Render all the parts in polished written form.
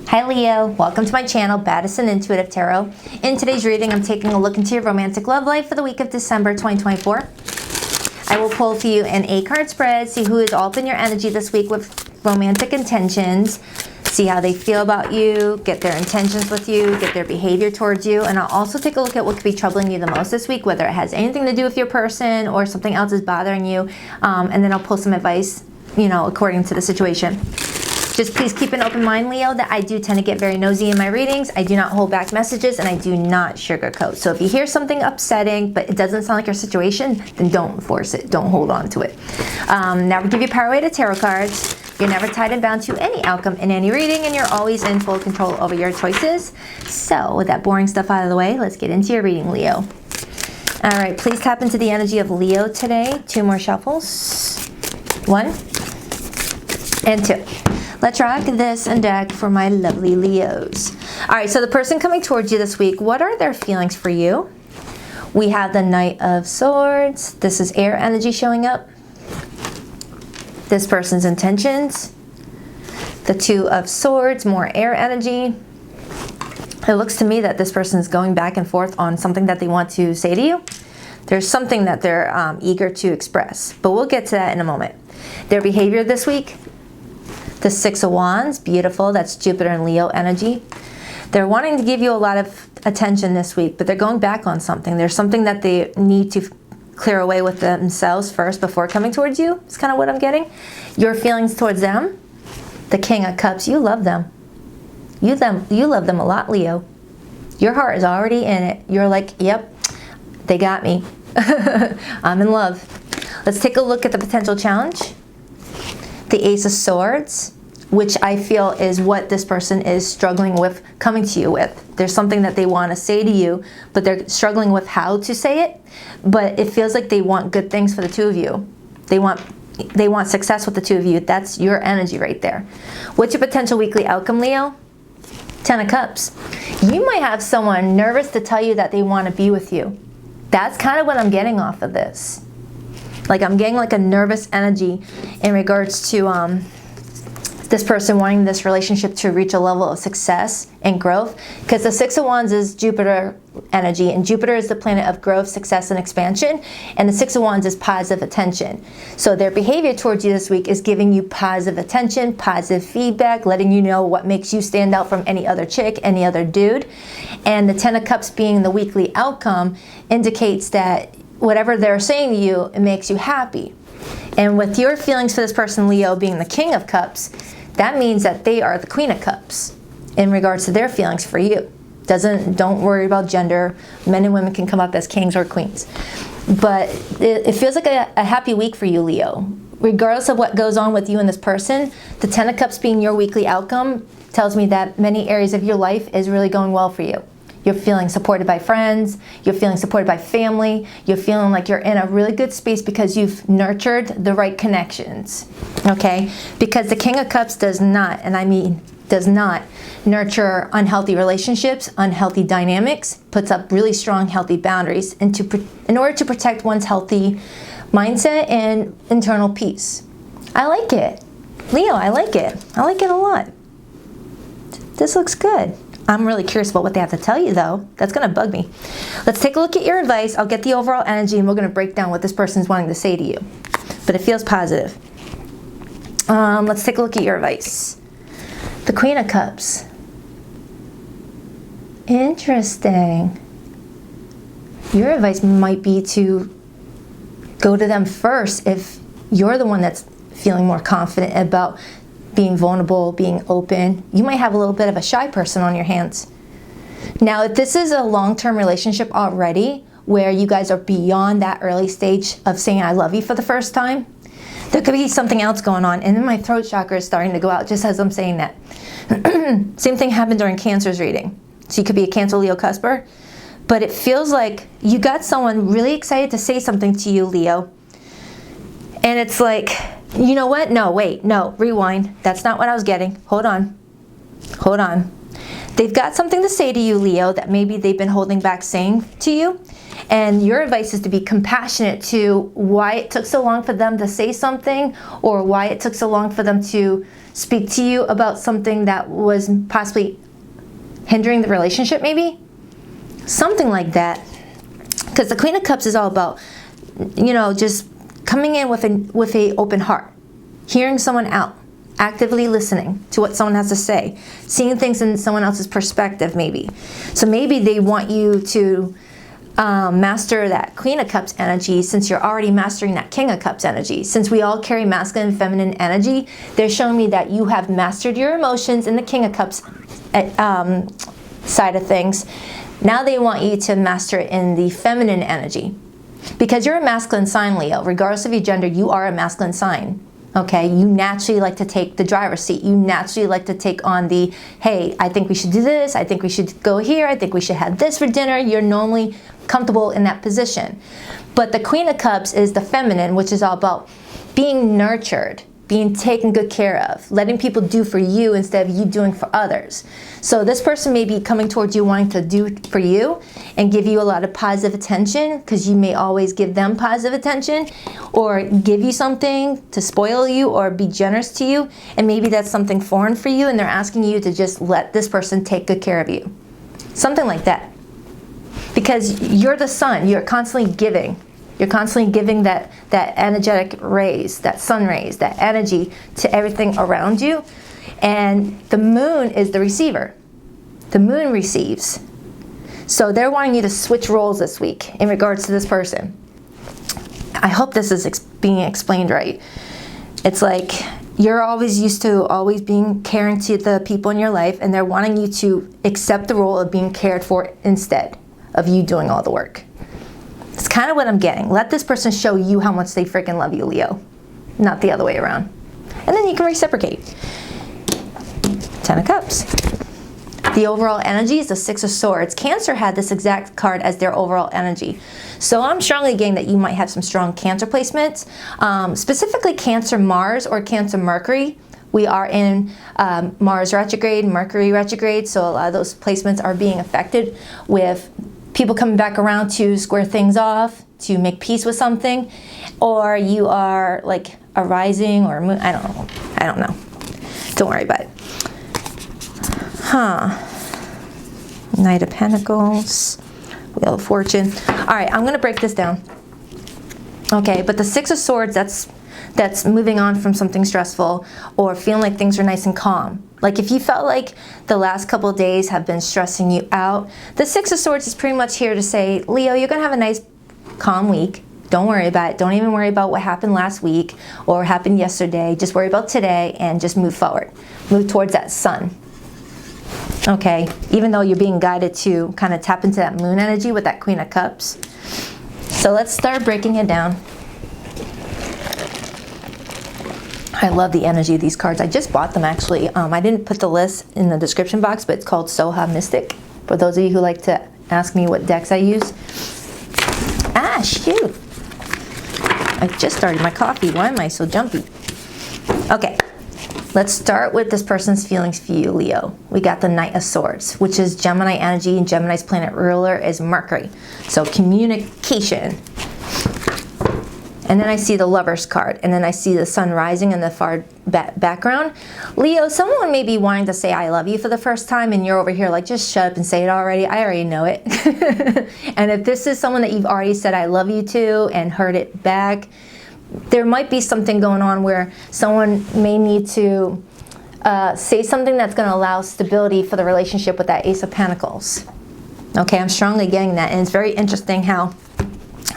Hi Leo, welcome to my channel, Baddison Intuitive Tarot. In today's reading, I'm taking a look into your romantic love life for the week of December 2024. I will pull for you an 8-card spread, see who is all up in your energy this week with romantic intentions, see how they feel about you, get their intentions with you, get their behavior towards you, and I'll also take a look at what could be troubling you the most this week, whether it has anything to do with your person or something else is bothering you, and then I'll pull some advice, according to the situation. Just please keep an open mind, Leo, that I do tend to get very nosy in my readings. I do not hold back messages and I do not sugarcoat. So if you hear something upsetting, but it doesn't sound like your situation, then don't force it. Don't hold on to it. Now we'll give you Power Weighted Tarot cards. You're never tied and bound to any outcome in any reading, and you're always in full control over your choices. So with that boring stuff out of the way, let's get into your reading, Leo. All right, please tap into the energy of Leo today. 2 more shuffles. 1 and 2. Let's rock this and deck for my lovely Leos. All right, so the person coming towards you this week, what are their feelings for you? We have the Knight of Swords. This is air energy showing up. This person's intentions. The 2 of Swords, more air energy. It looks to me that this person's going back and forth on something that they want to say to you. There's something that they're eager to express, but we'll get to that in a moment. Their behavior this week. The 6 of Wands, beautiful. That's Jupiter and Leo energy. They're wanting to give you a lot of attention this week, but they're going back on something. There's something that they need to clear away with themselves first before coming towards you. It's kind of what I'm getting. Your feelings towards them. The King of Cups, you love them. You love them a lot, Leo. Your heart is already in it. You're like, yep, they got me. I'm in love. Let's take a look at the potential challenge. The Ace of Swords, which I feel is what this person is struggling with coming to you with. There's something that they want to say to you, but they're struggling with how to say it. But it feels like they want good things for the 2 of you. They want success with the 2 of you. That's your energy right there. What's your potential weekly outcome, Leo? 10 of Cups. You might have someone nervous to tell you that they want to be with you. That's kind of what I'm getting off of this. Like I'm getting like a nervous energy in regards to this person wanting this relationship to reach a level of success and growth. Because the 6 of Wands is Jupiter energy, and Jupiter is the planet of growth, success, and expansion. And the 6 of Wands is positive attention. So their behavior towards you this week is giving you positive attention, positive feedback, letting you know what makes you stand out from any other chick, any other dude. And the 10 of Cups being the weekly outcome indicates that whatever they're saying to you, it makes you happy. And with your feelings for this person, Leo, being the King of Cups, that means that they are the Queen of Cups in regards to their feelings for you. Don't worry about gender. Men and women can come up as kings or queens. But it feels like a happy week for you, Leo. Regardless of what goes on with you and this person, the 10 of Cups being your weekly outcome tells me that many areas of your life is really going well for you. You're feeling supported by friends, you're feeling supported by family, you're feeling like you're in a really good space because you've nurtured the right connections, okay? Because the King of Cups does not, and I mean does not, nurture unhealthy relationships, unhealthy dynamics, puts up really strong, healthy boundaries in order to protect one's healthy mindset and internal peace. I like it. Leo, I like it. I like it a lot. This looks good. I'm really curious about what they have to tell you, though. That's going to bug me. Let's take a look at your advice. I'll get the overall energy, and we're going to break down what this person's wanting to say to you. But it feels positive. Let's take a look at your advice. The Queen of Cups. Interesting. Your advice might be to go to them first if you're the one that's feeling more confident about being vulnerable, being open. You might have a little bit of a shy person on your hands. Now, if this is a long-term relationship already, where you guys are beyond that early stage of saying I love you for the first time, there could be something else going on. And then my throat chakra is starting to go out just as I'm saying that. Same thing happened during Cancer's reading. So you could be a Cancer, Leo, Cusper. But it feels like you got someone really excited to say something to you, Leo. And it's like, you know what? No, wait, no, rewind. That's not what I was getting. Hold on. Hold on. They've got something to say to you, Leo, that maybe they've been holding back saying to you. And your advice is to be compassionate to why it took so long for them to say something, or why it took so long for them to speak to you about something that was possibly hindering the relationship, maybe? Something like that. Because the Queen of Cups is all about, you know, just coming in with a open heart, hearing someone out, actively listening to what someone has to say, seeing things in someone else's perspective, maybe. So maybe they want you to master that Queen of Cups energy, since you're already mastering that King of Cups energy. Since we all carry masculine and feminine energy, they're showing me that you have mastered your emotions in the King of Cups side of things. Now they want you to master it in the feminine energy. Because you're a masculine sign, Leo. Regardless of your gender, you are a masculine sign. Okay, you naturally like to take the driver's seat. You naturally like to take on the, hey, I think we should do this. I think we should go here. I think we should have this for dinner. You're normally comfortable in that position. But the Queen of Cups is the feminine, which is all about being nurtured, being taken good care of, letting people do for you instead of you doing for others. So this person may be coming towards you wanting to do for you and give you a lot of positive attention, because you may always give them positive attention, or give you something to spoil you or be generous to you, and maybe that's something foreign for you and they're asking you to just let this person take good care of you. Something like that. Because you're the sun, you're constantly giving. You're constantly giving that energetic rays, that sun rays, that energy to everything around you. And the moon is the receiver. The moon receives. So they're wanting you to switch roles this week in regards to this person. I hope this is being explained right. It's like you're always used to always being caring to the people in your life, and they're wanting you to accept the role of being cared for instead of you doing all the work. It's kind of what I'm getting. Let this person show you how much they freaking love you, Leo. Not the other way around. And then you can reciprocate. 10 of Cups. The overall energy is the 6 of Swords. Cancer had this exact card as their overall energy. So I'm strongly getting that you might have some strong Cancer placements. Specifically Cancer Mars or Cancer Mercury. We are in Mars retrograde, Mercury retrograde, so a lot of those placements are being affected with people coming back around to square things off, to make peace with something, or you are like a rising or a moon. I don't know. Don't worry about it. Knight of Pentacles, Wheel of Fortune. All right, I'm gonna break this down. Okay, but the 6 of Swords, that's moving on from something stressful or feeling like things are nice and calm. Like if you felt like the last couple of days have been stressing you out, the 6 of Swords is pretty much here to say, Leo, you're going to have a nice calm week. Don't worry about it. Don't even worry about what happened last week or happened yesterday. Just worry about today and just move forward. Move towards that sun. Okay, even though you're being guided to kind of tap into that moon energy with that Queen of Cups. So let's start breaking it down. I love the energy of these cards. I just bought them actually. I didn't put the list in the description box, but it's called Soha Mystic. For those of you who like to ask me what decks I use. Ah, shoot. I just started my coffee. Why am I so jumpy? Okay, let's start with this person's feelings for you, Leo. We got the Knight of Swords, which is Gemini energy, and Gemini's planet ruler is Mercury. So communication. And then I see the Lover's card, and then I see the sun rising in the far background. Leo, someone may be wanting to say I love you for the first time, and you're over here like, just shut up and say it already. I already know it. And if this is someone that you've already said I love you to and heard it back, there might be something going on where someone may need to say something that's going to allow stability for the relationship with that Ace of Pentacles. Okay, I'm strongly getting that, and it's very interesting how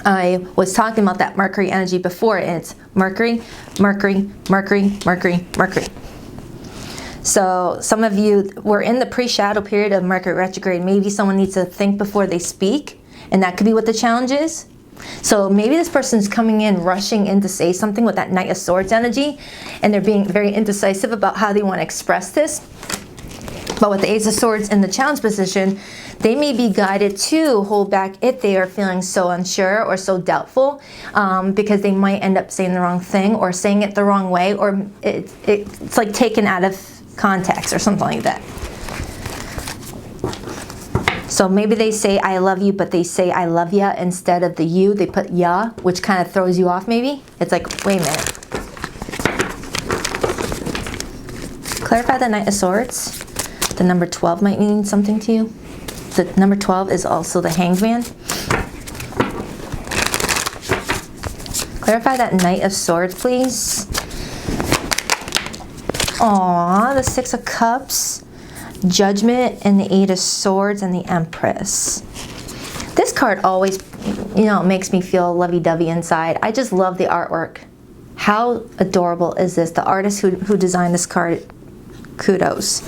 I was talking about that Mercury energy before, and it's Mercury, Mercury, Mercury, Mercury, Mercury. So some of you were in the pre-shadow period of Mercury retrograde. Maybe someone needs to think before they speak, and that could be what the challenge is. So maybe this person's coming in, rushing in to say something with that Knight of Swords energy, and they're being very indecisive about how they want to express this. But with the Ace of Swords in the challenge position, they may be guided to hold back if they are feeling so unsure or so doubtful, because they might end up saying the wrong thing or saying it the wrong way, or it's like taken out of context or something like that. So maybe they say I love you, but they say I love ya instead of the you. They put ya, which kind of throws you off maybe. It's like, wait a minute. Clarify the Knight of Swords. The number 12 might mean something to you. The number 12 is also the Hanged Man. Clarify that Knight of Swords, please. Aww, the Six of Cups, Judgment, and the Eight of Swords, and the Empress. This card always, makes me feel lovey-dovey inside. I just love the artwork. How adorable is this? The artist who designed this card, kudos.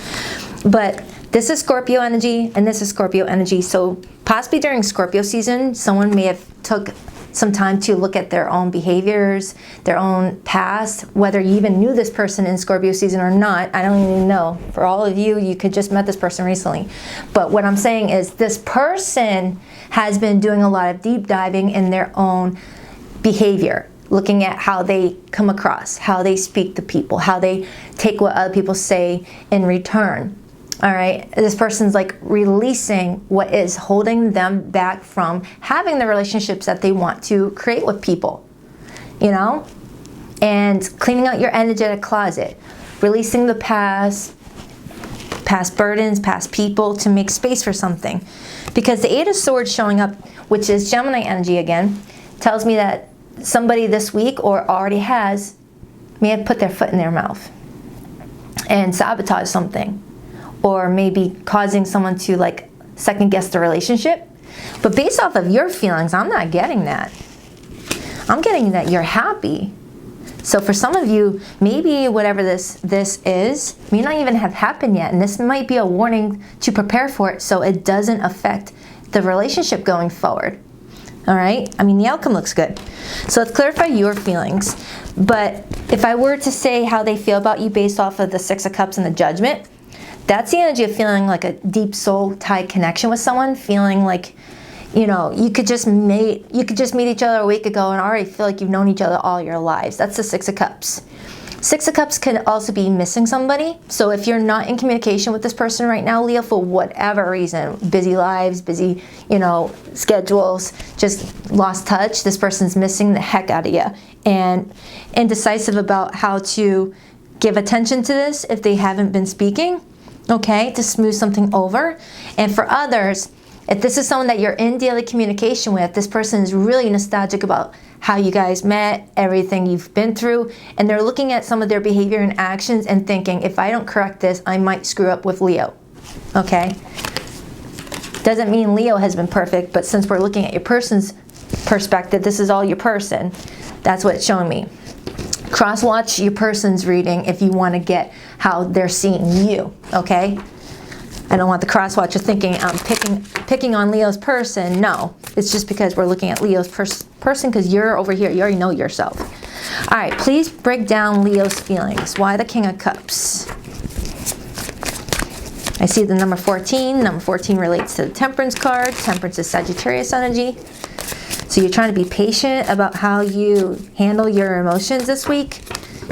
But this is Scorpio energy, and this is Scorpio energy. So possibly during Scorpio season, someone may have took some time to look at their own behaviors, their own past, whether you even knew this person in Scorpio season or not. I don't even know. For all of you, you could just met this person recently. But what I'm saying is this person has been doing a lot of deep diving in their own behavior, looking at how they come across, how they speak to people, how they take what other people say in return. All right, this person's like releasing what is holding them back from having the relationships that they want to create with people, and cleaning out your energetic closet, releasing the past burdens, past people to make space for something. Because the Eight of Swords showing up, which is Gemini energy again, tells me that somebody this week or already may have put their foot in their mouth and sabotage something. Or maybe causing someone to like second guess the relationship. But based off of your feelings, I'm not getting that. I'm getting that you're happy. So for some of you, maybe whatever this is may not even have happened yet. And this might be a warning to prepare for it so it doesn't affect the relationship going forward. All right? I mean, the outcome looks good. So let's clarify your feelings. But if I were to say how they feel about you based off of the Six of Cups and the Judgment, that's the energy of feeling like a deep soul tied connection with someone, feeling like, you could just meet each other a week ago and already feel like you've known each other all your lives. That's the Six of Cups. Six of Cups can also be missing somebody. So if you're not in communication with this person right now, Leo, for whatever reason, busy lives, busy, schedules, just lost touch, this person's missing the heck out of you and indecisive about how to give attention to this if they haven't been speaking. Okay, to smooth something over. And for others, if this is someone that you're in daily communication with, this person is really nostalgic about how you guys met, everything you've been through, and they're looking at some of their behavior and actions and thinking, if I don't correct this, I might screw up with Leo. Okay? Doesn't mean Leo has been perfect, but since we're looking at your person's perspective, this is all your person. That's what it's showing me. Cross-watch your person's reading if you want to get how they're seeing you, okay? I don't want the cross-watcher thinking I'm picking on Leo's person. No, it's just because we're looking at Leo's person because you're over here. You already know yourself. All right, please break down Leo's feelings. Why the King of Cups? I see the number 14. Number 14 relates to the Temperance card. Temperance is Sagittarius energy. So you're trying to be patient about how you handle your emotions this week.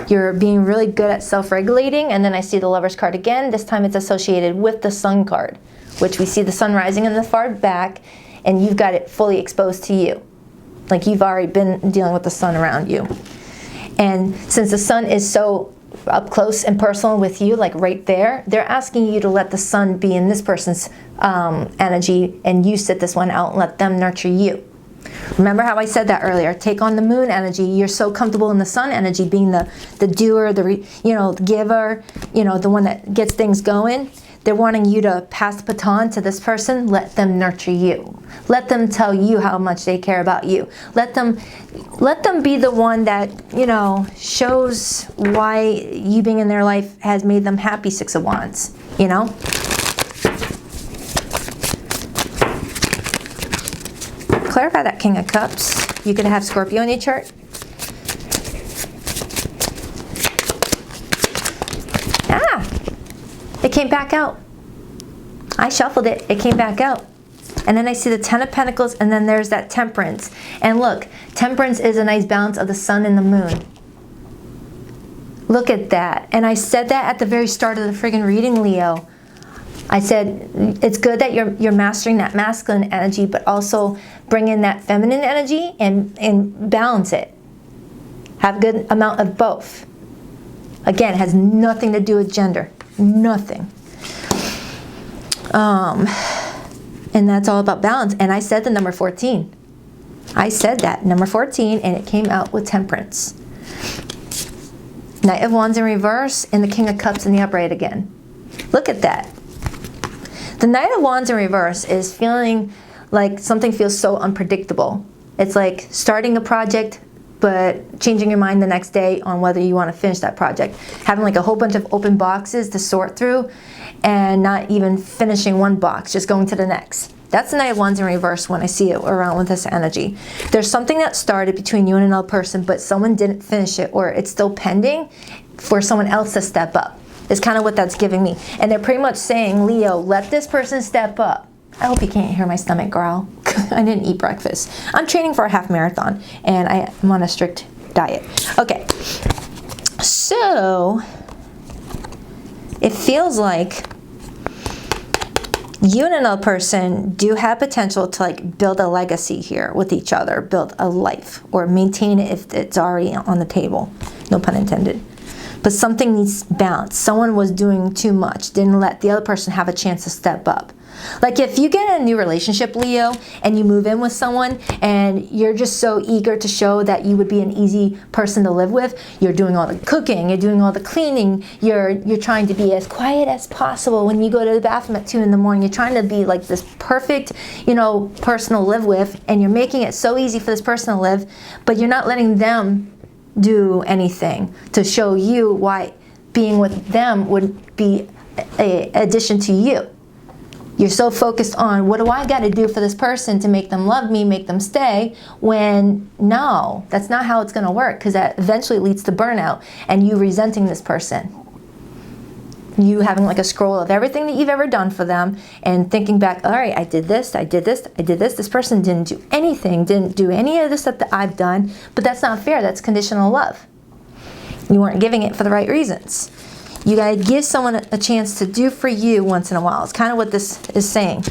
You're being really good at self-regulating. And then I see the Lovers card again. This time it's associated with the Sun card, which we see the sun rising in the far back, and you've got it fully exposed to you. Like you've already been dealing with the sun around you. And since the sun is so up close and personal with you, like right there, they're asking you to let the sun be in this person's energy, and you sit this one out and let them nurture you. Remember how I said that earlier? Take on the moon energy. You're so comfortable in the sun energy, being the doer, the giver, the one that gets things going. They're wanting you to pass the baton to this person. Let them nurture you. Let them tell you how much they care about you. Let them be the one that, shows why you being in their life has made them happy. Six of Wands, Clarify that King of Cups. You could have Scorpio in your chart. It came back out. I shuffled it. It came back out. And then I see the Ten of Pentacles, and then there's that Temperance. And look, Temperance is a nice balance of the sun and the moon. Look at that. And I said that at the very start of the friggin' reading, Leo. I said it's good that you're mastering that masculine energy, but also bring in that feminine energy and balance it. Have a good amount of both. Again, it has nothing to do with gender. Nothing. And that's all about balance. And I said the number 14. I said that, number 14, and it came out with Temperance. Knight of Wands in reverse and the King of Cups in the upright again. Look at that. The Knight of Wands in reverse is feeling like something feels so unpredictable. It's like starting a project, but changing your mind the next day on whether you want to finish that project. Having like a whole bunch of open boxes to sort through and not even finishing one box, just going to the next. That's the Knight of Wands in reverse when I see it around with this energy. There's something that started between you and another person, but someone didn't finish it, or it's still pending for someone else to step up. Is kind of what that's giving me. And they're pretty much saying, Leo, let this person step up. I hope you can't hear my stomach growl. I didn't eat breakfast. I'm training for a half marathon, and I'm on a strict diet. Okay, so it feels like you and another person do have potential to like build a legacy here with each other, build a life, or maintain it if it's already on the table. No pun intended. But something needs balance. Someone was doing too much, didn't let the other person have a chance to step up. Like if you get in a new relationship, Leo, and you move in with someone and you're just so eager to show that you would be an easy person to live with, you're doing all the cooking, you're doing all the cleaning, you're trying to be as quiet as possible when you go to the bathroom at 2 in the morning. You're trying to be like this perfect, person to live with, and you're making it so easy for this person to live, but you're not letting them do anything to show you why being with them would be an addition to you. You're so focused on, what do I got to do for this person to make them love me, make them stay, when no, that's not how it's going to work, because that eventually leads to burnout and you resenting this person. You having like a scroll of everything that you've ever done for them and thinking back, all right, I did this, I did this, I did this. This person didn't do anything, didn't do any of the stuff that I've done, but that's not fair. That's conditional love. You weren't giving it for the right reasons. You got to give someone a chance to do for you once in a while. It's kind of what this is saying.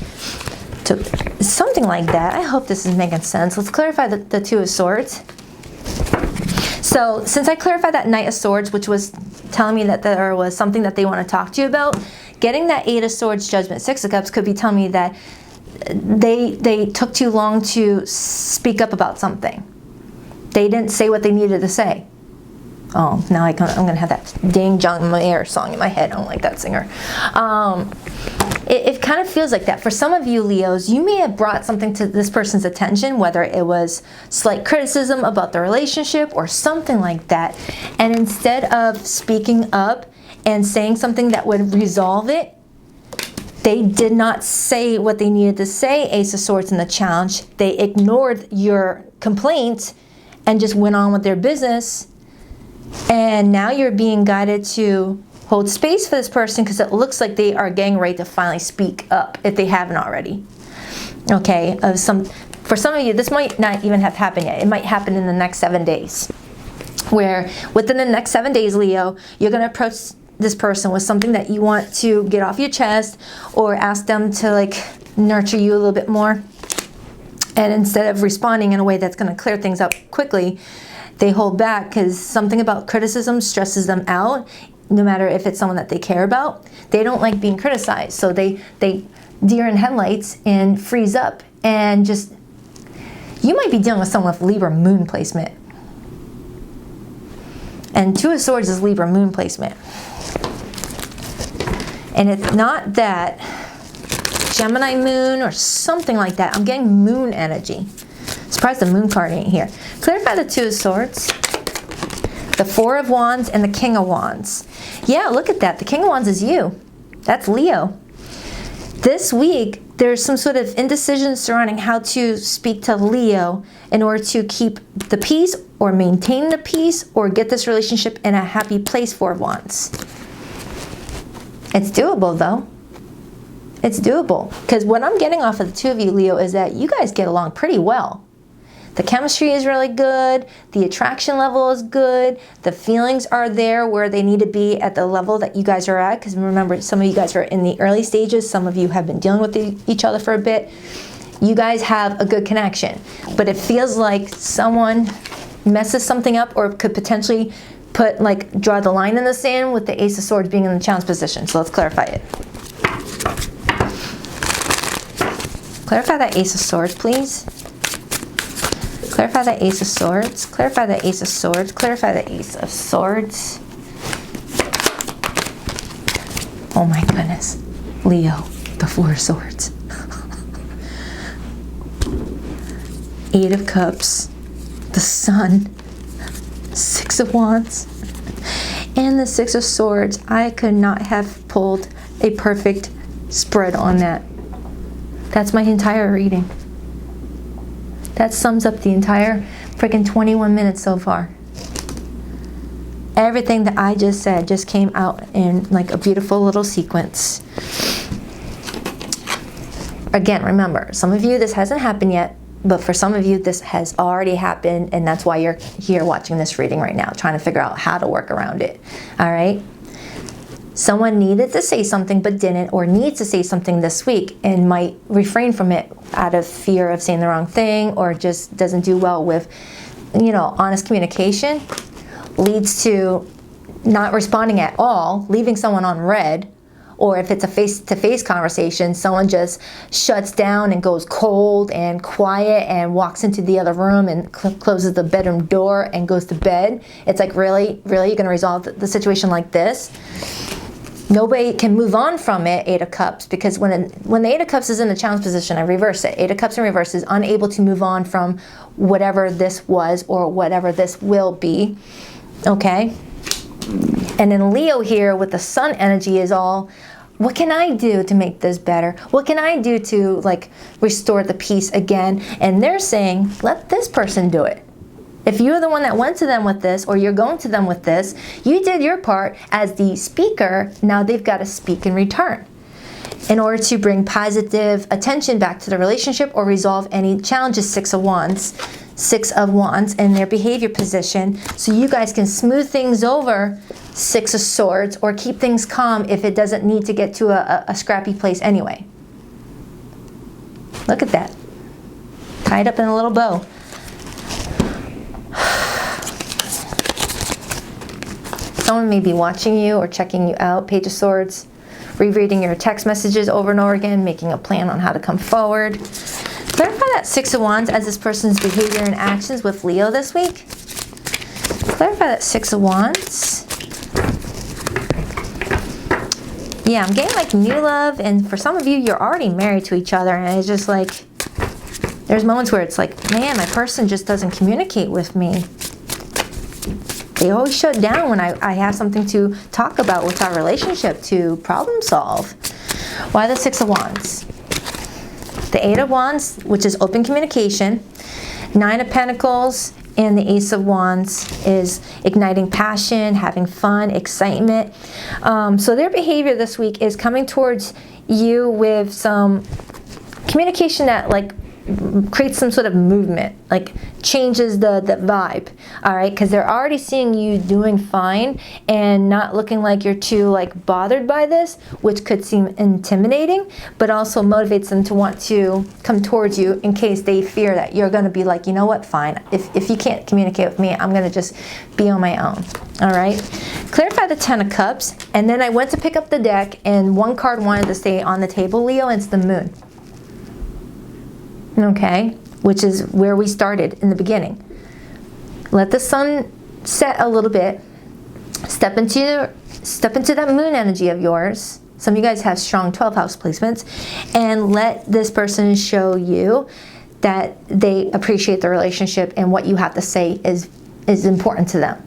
Something like that. I hope this is making sense. Let's clarify the Two of Swords. So since I clarified that Knight of Swords, which was telling me that there was something that they want to talk to you about, getting that Eight of Swords, Judgment, Six of Cups could be telling me that they took too long to speak up about something. They didn't say what they needed to say. Oh, now I'm going to have that dang John Mayer song in my head. I don't like that singer. It kind of feels like that. For some of you Leos, you may have brought something to this person's attention, whether it was slight criticism about the relationship or something like that. And instead of speaking up and saying something that would resolve it, they did not say what they needed to say, Ace of Swords in the challenge. They ignored your complaint and just went on with their business. And now you're being guided to hold space for this person because it looks like they are getting ready to finally speak up if they haven't already. Okay, for some of you, this might not even have happened yet. It might happen in the next 7 days. Where within the next 7 days, Leo, you're going to approach this person with something that you want to get off your chest or ask them to like nurture you a little bit more. And instead of responding in a way that's going to clear things up quickly, they hold back because something about criticism stresses them out, no matter if it's someone that they care about. They don't like being criticized, so they deer in headlights and freeze up and just, you might be dealing with someone with Libra moon placement. And Two of Swords is Libra moon placement. And it's not that Gemini moon or something like that. I'm getting moon energy. Surprised the moon card ain't here. Clarify the Two of Swords, the Four of Wands, and the King of Wands. Yeah, look at that. The King of Wands is you. That's Leo. This week, there's some sort of indecision surrounding how to speak to Leo in order to keep the peace or maintain the peace or get this relationship in a happy place, Four of Wands. It's doable, though. It's doable. Because what I'm getting off of the two of you, Leo, is that you guys get along pretty well. The chemistry is really good. The attraction level is good. The feelings are there where they need to be at the level that you guys are at. Because remember, some of you guys are in the early stages. Some of you have been dealing with each other for a bit. You guys have a good connection. But it feels like someone messes something up or could potentially draw the line in the sand with the Ace of Swords being in the challenge position. So let's clarify it. Clarify that Ace of Swords, please. Clarify the Ace of Swords. Clarify the Ace of Swords. Clarify the Ace of Swords. Oh my goodness. Leo, the Four of Swords. Eight of Cups. The Sun. Six of Wands. And the Six of Swords. I could not have pulled a perfect spread on that. That's my entire reading. That sums up the entire freaking 21 minutes so far. Everything that I just said just came out in like a beautiful little sequence. Again, remember, some of you this hasn't happened yet, but for some of you this has already happened, and that's why you're here watching this reading right now, trying to figure out how to work around it. All right? Someone needed to say something but didn't, or needs to say something this week and might refrain from it out of fear of saying the wrong thing, or just doesn't do well with, honest communication, leads to not responding at all, leaving someone on red. Or if it's a face-to-face conversation, someone just shuts down and goes cold and quiet and walks into the other room and closes the bedroom door and goes to bed. It's like, really, you're going to resolve the situation like this? Nobody can move on from it, Eight of Cups, because when the Eight of Cups is in the challenge position, I reverse it. Eight of Cups in reverse is unable to move on from whatever this was or whatever this will be, okay? And then Leo here with the Sun energy is all, what can I do to make this better? What can I do to restore the peace again? And they're saying, let this person do it. If you're the one that went to them with this, or you're going to them with this, you did your part as the speaker. Now they've got to speak in return in order to bring positive attention back to the relationship or resolve any challenges. Six of Wands in their behavior position, so you guys can smooth things over. Six of Swords, or keep things calm if it doesn't need to get to a scrappy place anyway. Look at that. Tied up in a little bow. Someone may be watching you or checking you out. Page of Swords. Rereading your text messages over and over again, making a plan on how to come forward. Clarify that Six of Wands as this person's behavior and actions with Leo this week. Clarify that Six of Wands. Yeah, I'm getting new love, and for some of you, you're already married to each other, and it's just there's moments where it's man, my person just doesn't communicate with me. They always shut down when I have something to talk about with our relationship, to problem solve. Why the Six of Wands? The Eight of Wands, which is open communication. Nine of Pentacles and the Ace of Wands is igniting passion, having fun, excitement. So their behavior this week is coming towards you with some communication that creates some sort of movement, changes the vibe, all right? Because they're already seeing you doing fine and not looking like you're too bothered by this, which could seem intimidating, but also motivates them to want to come towards you in case they fear that you're going to be you know what, fine. If you can't communicate with me, I'm going to just be on my own, all right? Clarify the Ten of Cups, and then I went to pick up the deck, and one card wanted to stay on the table, Leo, and it's the Moon. Okay, which is where we started in the beginning. Let the sun set a little bit. Step into that moon energy of yours. Some of you guys have strong 12th house placements, and let this person show you that they appreciate the relationship, and what you have to say is important to them.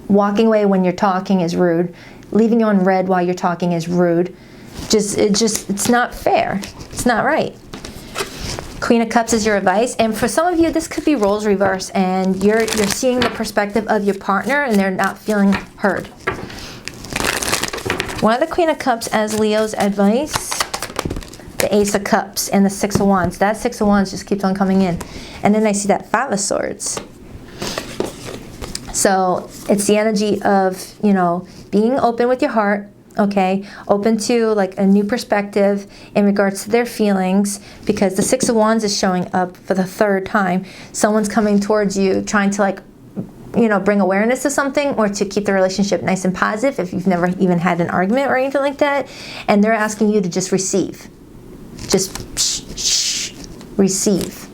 Walking away when you're talking is rude. Leaving you on red while you're talking is rude. It's not fair. It's not right. Queen of Cups is your advice, and for some of you, this could be roles reversed, and you're seeing the perspective of your partner, and they're not feeling heard. Why the Queen of Cups as Leo's advice? The Ace of Cups and the Six of Wands. That Six of Wands just keeps on coming in, and then I see that Five of Swords. So it's the energy of being open with your heart. Okay, open to a new perspective in regards to their feelings, because the Six of Wands is showing up for the third time. Someone's coming towards you trying to bring awareness to something, or to keep the relationship nice and positive if you've never even had an argument or anything like that. And they're asking you to just receive. Just receive.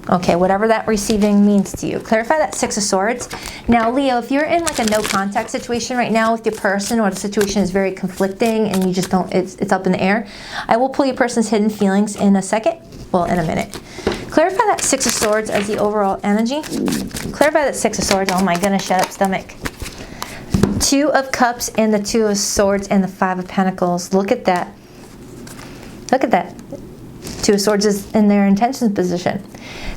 Okay, whatever that receiving means to you. Clarify that Six of Swords. Now, Leo, if you're in like a no contact situation right now with your person, or the situation is very conflicting and you just don't, it's up in the air, I will pull your person's hidden feelings in a second. Well, in a minute. Clarify that Six of Swords as the overall energy. Clarify that Six of Swords. Oh my goodness, shut up, stomach. Two of Cups and the Two of Swords and the Five of Pentacles. Look at that. Look at that. Two of Swords is in their intentions position.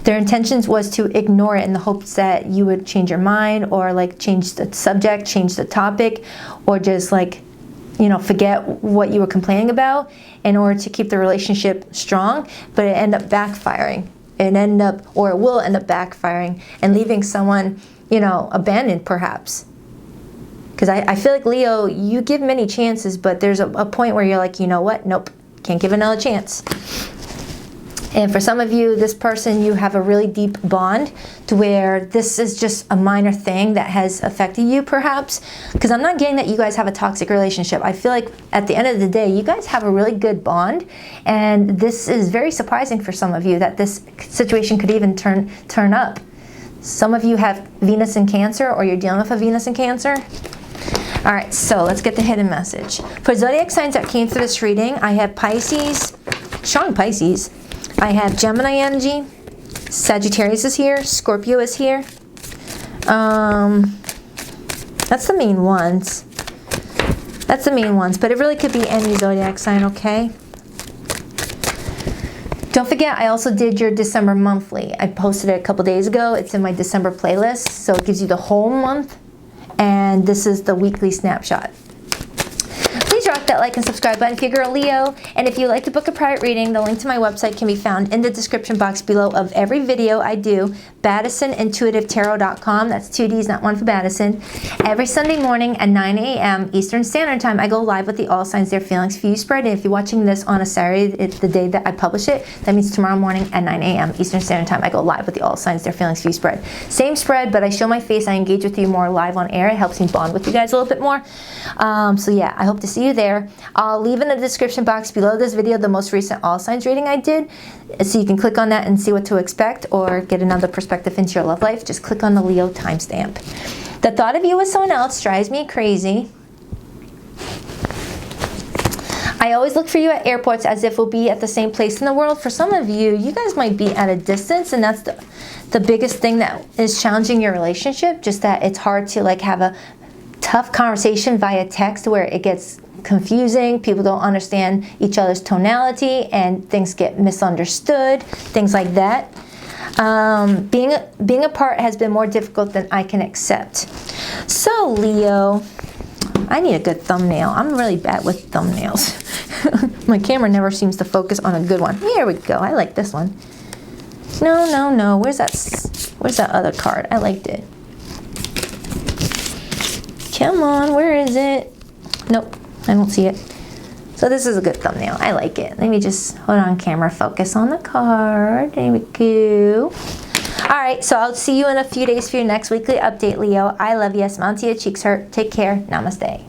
Their intentions was to ignore it in the hopes that you would change your mind, or like change the subject, change the topic, or just like, forget what you were complaining about in order to keep the relationship strong. But it ended up backfiring. It will end up backfiring and leaving someone, abandoned perhaps. Because I feel like, Leo, you give many chances, but there's a point where you're like, you know what? Nope, can't give another chance. And for some of you, this person, you have a really deep bond to where this is just a minor thing that has affected you perhaps. Because I'm not getting that you guys have a toxic relationship. I feel like at the end of the day, you guys have a really good bond. And this is very surprising for some of you that this situation could even turn up. Some of you have Venus in Cancer, or you're dealing with a Venus in Cancer. All right, so let's get the hidden message. For zodiac signs that came through this reading, I have Pisces, strong Pisces. I have Gemini energy, Sagittarius is here, Scorpio is here. That's the main ones. That's the main ones, but it really could be any zodiac sign, okay? Don't forget, I also did your December monthly. I posted it a couple days ago. It's in my December playlist, so it gives you the whole month, and this is the weekly snapshot. Please rock that like and subscribe button if you're a girl Leo. And if you'd like to book a private reading, the link to my website can be found in the description box below of every video I do. BaddisonIntuitiveTarot.com. That's 2 D's, not one for Baddison. Every Sunday morning at 9 a.m. Eastern Standard Time, I go live with the All Signs Their Feelings for You spread. And if you're watching this on a Saturday, it's the day that I publish it. That means tomorrow morning at 9 a.m. Eastern Standard Time, I go live with the All Signs Their Feelings for You spread. Same spread, but I show my face. I engage with you more live on air. It helps me bond with you guys a little bit more. So yeah, I hope to see you there. I'll leave in the description box below this video the most recent All Signs reading I did, so you can click on that and see what to expect, or get another perspective into your love life. Just click on the Leo timestamp. The thought of you with someone else drives me crazy. I always look for you at airports as if we'll be at the same place in the world. For some of you, you guys might be at a distance, and that's the biggest thing that is challenging your relationship. Just that it's hard to like have a tough conversation via text where it gets confusing, people don't understand each other's tonality, and things get misunderstood, things like that. Being apart has been more difficult than I can accept. So Leo, I need a good thumbnail. I'm really bad with thumbnails. My camera never seems to focus on a good one. Here we go. I like this one. No. Where's that other card? I liked it. Come on, where is it? Nope, I don't see it. So this is a good thumbnail. I like it. Let me just hold on camera, focus on the card. There we go. All right, so I'll see you in a few days for your next weekly update, Leo. I love you. Smile till your cheeks hurt. Take care. Namaste.